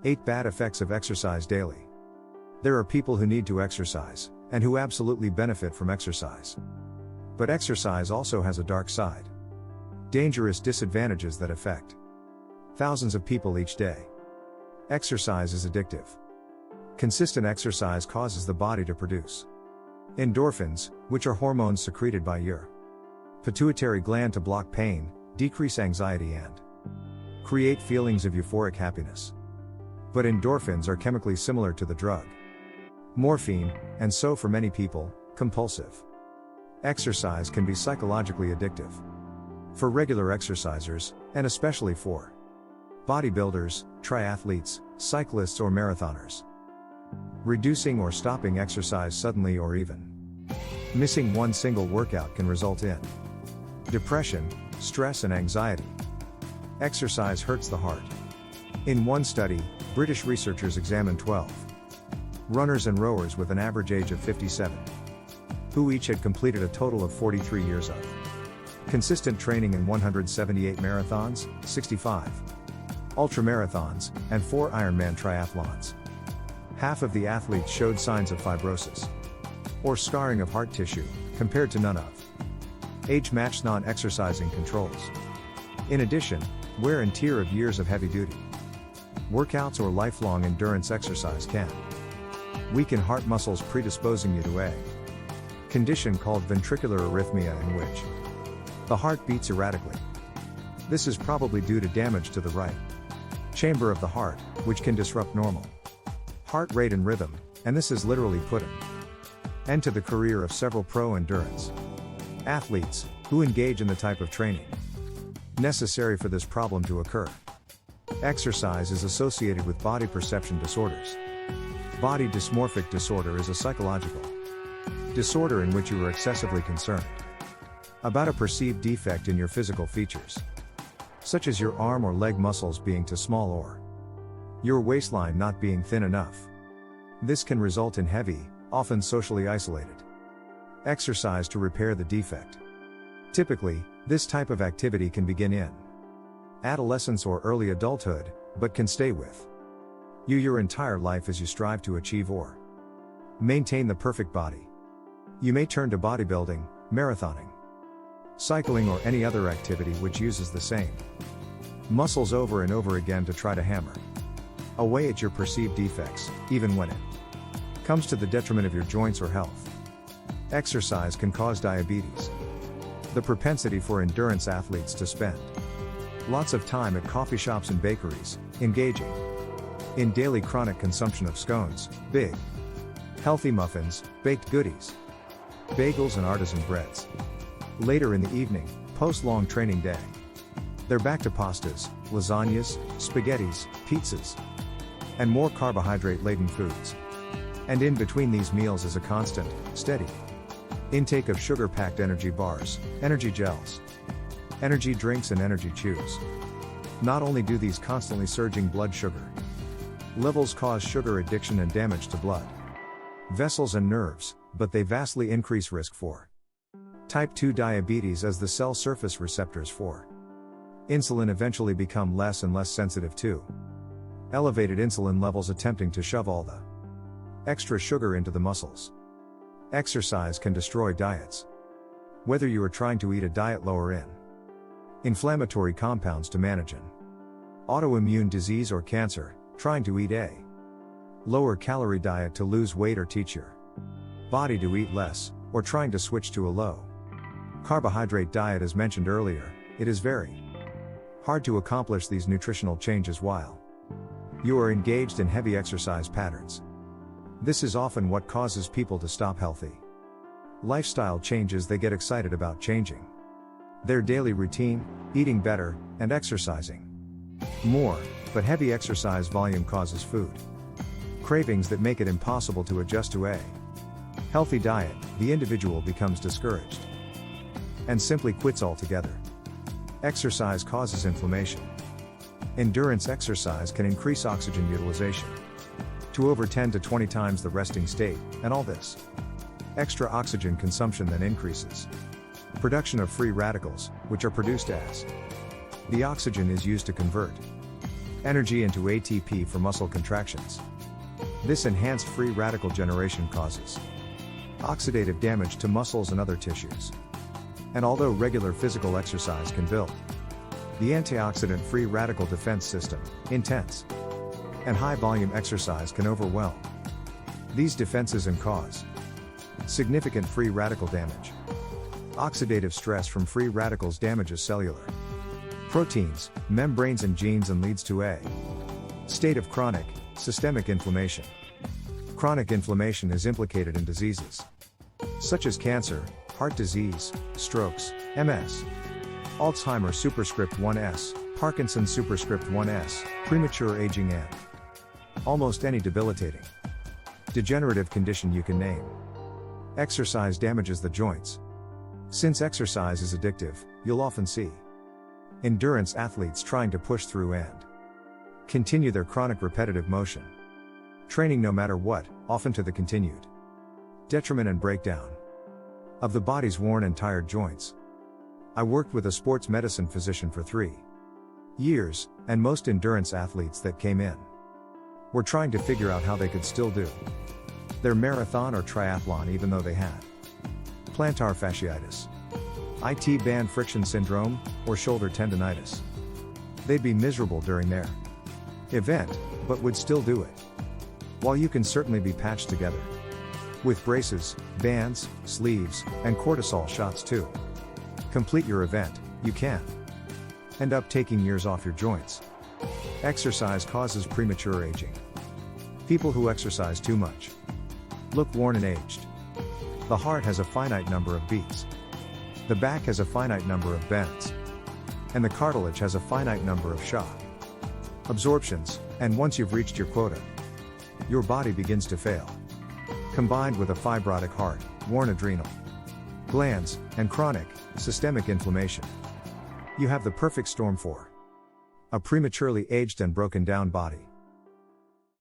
8 Bad effects of exercise daily. There are people who need to exercise, and who absolutely benefit from exercise. But exercise also has a dark side. Dangerous disadvantages that affect thousands of people each day. Exercise is addictive. Consistent exercise causes the body to produce endorphins, which are hormones secreted by your pituitary gland to block pain, decrease anxiety and create feelings of euphoric happiness. But endorphins are chemically similar to the drug morphine, and so for many people, compulsive. Exercise can be psychologically addictive. For regular exercisers, and especially for bodybuilders, triathletes, cyclists or marathoners. Reducing or stopping exercise suddenly or even missing one single workout can result in depression, stress and anxiety. Exercise hurts the heart. In one study, British researchers examined 12 runners and rowers with an average age of 57, who each had completed a total of 43 years of consistent training in 178 marathons, 65 ultramarathons, and 4 Ironman triathlons. Half of the athletes showed signs of fibrosis or scarring of heart tissue, compared to none of age-matched non-exercising controls. In addition, wear and tear of years of heavy-duty workouts or lifelong endurance exercise can weaken heart muscles, predisposing you to a condition called ventricular arrhythmia, in which the heart beats erratically. This is probably due to damage to the right chamber of the heart, which can disrupt normal heart rate and rhythm, and this has literally put an end to the career of several pro endurance athletes who engage in the type of training necessary for this problem to occur. Exercise is associated with body perception disorders. Body dysmorphic disorder is a psychological disorder in which you are excessively concerned about a perceived defect in your physical features, such as your arm or leg muscles being too small or your waistline not being thin enough. This can result in heavy, often socially isolated exercise to repair the defect. Typically, this type of activity can begin in adolescence or early adulthood, but can stay with you your entire life as you strive to achieve or maintain the perfect body. You may turn to bodybuilding, marathoning, cycling or any other activity which uses the same muscles over and over again to try to hammer away at your perceived defects, even when it comes to the detriment of your joints or health. Exercise can cause diabetes. The propensity for endurance athletes to spend lots of time at coffee shops and bakeries, engaging in daily chronic consumption of scones, big, healthy muffins, baked goodies, bagels and artisan breads. Later in the evening, post-long training day, they're back to pastas, lasagnas, spaghettis, pizzas, and more carbohydrate-laden foods. And in between these meals is a constant, steady intake of sugar-packed energy bars, energy gels, energy drinks and energy chews. Not only do these constantly surging blood sugar levels cause sugar addiction and damage to blood vessels and nerves, but they vastly increase risk for type 2 diabetes, as the cell surface receptors for insulin eventually become less and less sensitive to elevated insulin levels, attempting to shove all the extra sugar into the muscles. Exercise can destroy diets. Whether you are trying to eat a diet lower in inflammatory compounds to manage an autoimmune disease or cancer, trying to eat a lower calorie diet to lose weight or teach your body to eat less, or trying to switch to a low carbohydrate diet as mentioned earlier, it is very hard to accomplish these nutritional changes while you are engaged in heavy exercise patterns. This is often what causes people to stop healthy lifestyle changes they get excited about changing their daily routine, eating better, and exercising more, but heavy exercise volume causes food cravings that make it impossible to adjust to a healthy diet. The individual becomes discouraged and simply quits altogether. Exercise causes inflammation. Endurance exercise can increase oxygen utilization to over 10 to 20 times the resting state, and all this extra oxygen consumption then increases production of free radicals, which are produced as the oxygen is used to convert energy into ATP for muscle contractions. This enhanced free radical generation causes oxidative damage to muscles and other tissues. And although regular physical exercise can build the antioxidant free radical defense system, intense and high volume exercise can overwhelm these defenses and cause significant free radical damage. Oxidative stress from free radicals damages cellular proteins, membranes and genes and leads to a state of chronic, systemic inflammation. Chronic inflammation is implicated in diseases such as cancer, heart disease, strokes, MS, Alzheimer's superscript 1s, Parkinson's superscript 1s, premature aging and almost any debilitating degenerative condition you can name. Exercise damages the joints. Since exercise is addictive, you'll often see endurance athletes trying to push through and continue their chronic repetitive motion training no matter what, often to the continued detriment and breakdown of the body's worn and tired joints. I worked with a sports medicine physician for 3 years, and most endurance athletes that came in were trying to figure out how they could still do their marathon or triathlon even though they had plantar fasciitis, IT band friction syndrome, or shoulder tendonitis. They'd be miserable during their event, but would still do it. While you can certainly be patched together with braces, bands, sleeves, and cortisol shots to complete your event, you can end up taking years off your joints. Exercise causes premature aging. People who exercise too much look worn and aged. The heart has a finite number of beats. The back has a finite number of bends. And the cartilage has a finite number of shock absorptions, and once you've reached your quota, your body begins to fail. Combined with a fibrotic heart, worn adrenal glands, and chronic, systemic inflammation, you have the perfect storm for a prematurely aged and broken down body.